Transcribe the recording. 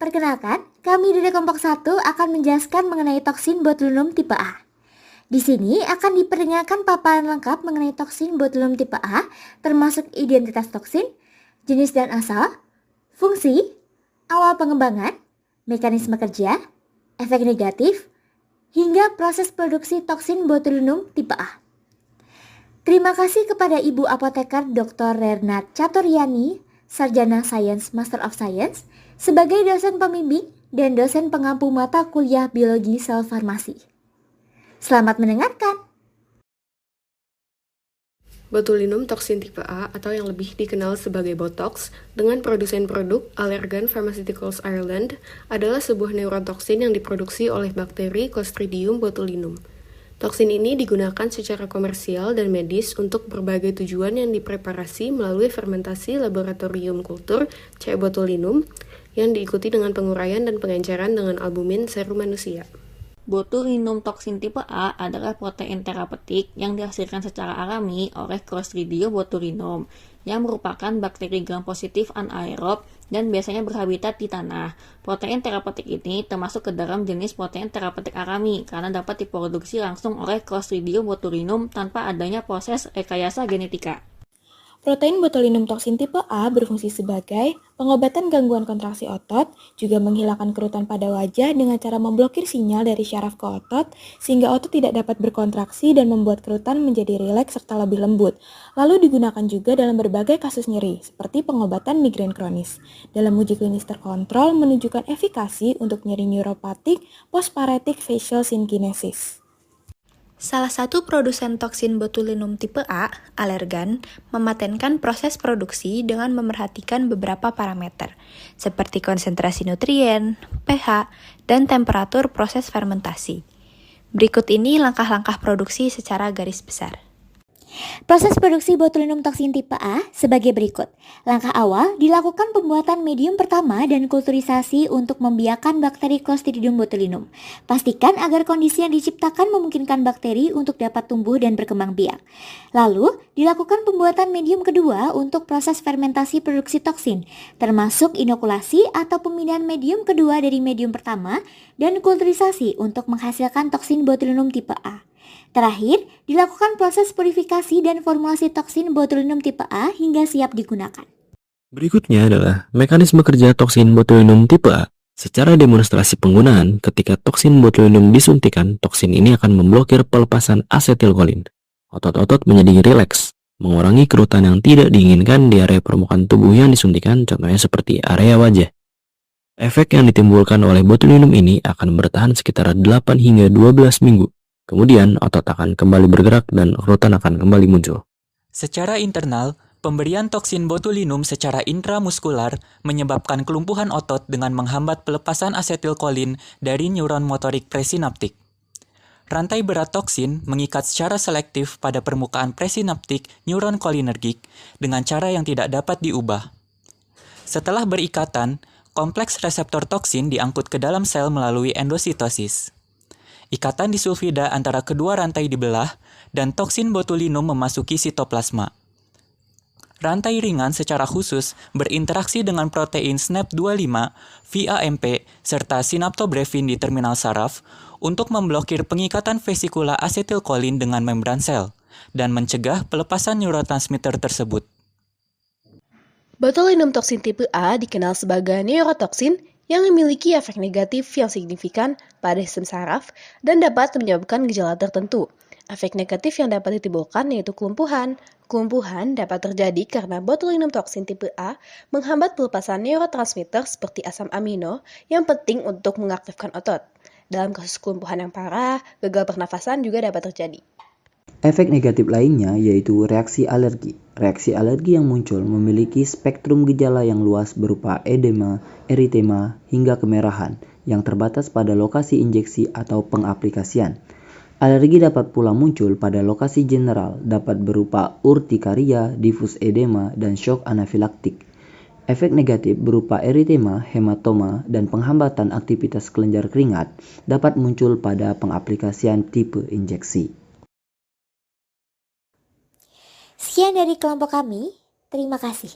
Perkenalkan, kami dari kelompok 1 akan menjelaskan mengenai toksin botulinum tipe A. Di sini akan diperdengarkan paparan lengkap mengenai toksin botulinum tipe A, termasuk identitas toksin, jenis dan asal, fungsi, awal pengembangan, mekanisme kerja, efek negatif, hingga proses produksi toksin botulinum tipe A. Terima kasih kepada Ibu Apoteker Dr. Renat Caturyani, Sarjana Sains Master of Science, sebagai dosen pembimbing dan dosen pengampu mata kuliah Biologi Sel Farmasi. Selamat mendengarkan. Botulinum toksin tipe A atau yang lebih dikenal sebagai Botox dengan produsen produk Allergan Pharmaceuticals Ireland adalah sebuah neurotoksin yang diproduksi oleh bakteri Clostridium botulinum. Toksin ini digunakan secara komersial dan medis untuk berbagai tujuan yang dipreparasi melalui fermentasi laboratorium kultur C. botulinum yang diikuti dengan penguraian dan pengenceran dengan albumin serum manusia. Botulinum toksin tipe A adalah protein terapeutik yang dihasilkan secara alami oleh Clostridium botulinum yang merupakan bakteri gram positif anaerob dan biasanya berhabitat di tanah. Protein terapeutik ini termasuk ke dalam jenis protein terapeutik alami karena dapat diproduksi langsung oleh Clostridium botulinum tanpa adanya proses rekayasa genetika. Protein botulinum toksin tipe A berfungsi sebagai pengobatan gangguan kontraksi otot, juga menghilangkan kerutan pada wajah dengan cara memblokir sinyal dari syaraf ke otot, sehingga otot tidak dapat berkontraksi dan membuat kerutan menjadi rileks serta lebih lembut. Lalu digunakan juga dalam berbagai kasus nyeri, seperti pengobatan migrain kronis. Dalam uji klinis terkontrol menunjukkan efikasi untuk nyeri neuropatik postparetic facial synkinesis. Salah satu produsen toksin botulinum tipe A, Allergan, mematenkan proses produksi dengan memerhatikan beberapa parameter, seperti konsentrasi nutrien, pH, dan temperatur proses fermentasi. Berikut ini langkah-langkah produksi secara garis besar. Proses produksi botulinum toksin tipe A sebagai berikut. Langkah awal dilakukan pembuatan medium pertama dan kulturisasi untuk membiakkan bakteri Clostridium botulinum. Pastikan agar kondisi yang diciptakan memungkinkan bakteri untuk dapat tumbuh dan berkembang biak. Lalu, dilakukan pembuatan medium kedua untuk proses fermentasi produksi toksin, termasuk inokulasi atau pemindahan medium kedua dari medium pertama dan kulturisasi untuk menghasilkan toksin botulinum tipe A. Terakhir, dilakukan proses purifikasi dan formulasi toksin botulinum tipe A hingga siap digunakan. Berikutnya adalah mekanisme kerja toksin botulinum tipe A. Secara demonstrasi penggunaan, ketika toksin botulinum disuntikan, toksin ini akan memblokir pelepasan asetilkolin. Otot-otot menjadi rileks, mengurangi kerutan yang tidak diinginkan di area permukaan tubuh yang disuntikan, contohnya seperti area wajah. Efek yang ditimbulkan oleh botulinum ini akan bertahan sekitar 8 hingga 12 minggu. Kemudian otot akan kembali bergerak dan kerutan akan kembali muncul. Secara internal, pemberian toksin botulinum secara intramuskular menyebabkan kelumpuhan otot dengan menghambat pelepasan asetilkolin dari neuron motorik presinaptik. Rantai berat toksin mengikat secara selektif pada permukaan presinaptik neuron kolinergik dengan cara yang tidak dapat diubah. Setelah berikatan, kompleks reseptor toksin diangkut ke dalam sel melalui endositosis. Ikatan disulfida antara kedua rantai dibelah dan toksin botulinum memasuki sitoplasma. Rantai ringan secara khusus berinteraksi dengan protein SNAP25, VAMP, serta sinaptobrevin di terminal saraf untuk memblokir pengikatan vesikula asetilkolin dengan membran sel dan mencegah pelepasan neurotransmitter tersebut. Botulinum toksin tipe A dikenal sebagai neurotoksin yang memiliki efek negatif yang signifikan pada sistem saraf dan dapat menyebabkan gejala tertentu. Efek negatif yang dapat ditimbulkan yaitu kelumpuhan. Kelumpuhan dapat terjadi karena botulinum toksin tipe A menghambat pelepasan neurotransmitter seperti asam amino yang penting untuk mengaktifkan otot. Dalam kasus kelumpuhan yang parah, gagal pernafasan juga dapat terjadi. Efek negatif lainnya yaitu reaksi alergi. Reaksi alergi yang muncul memiliki spektrum gejala yang luas berupa edema, eritema, hingga kemerahan yang terbatas pada lokasi injeksi atau pengaplikasian. Alergi dapat pula muncul pada lokasi general, dapat berupa urtikaria, difus edema, dan shock anafilaktik. Efek negatif berupa eritema, hematoma, dan penghambatan aktivitas kelenjar keringat dapat muncul pada pengaplikasian tipe injeksi. Sekian dari kelompok kami, terima kasih.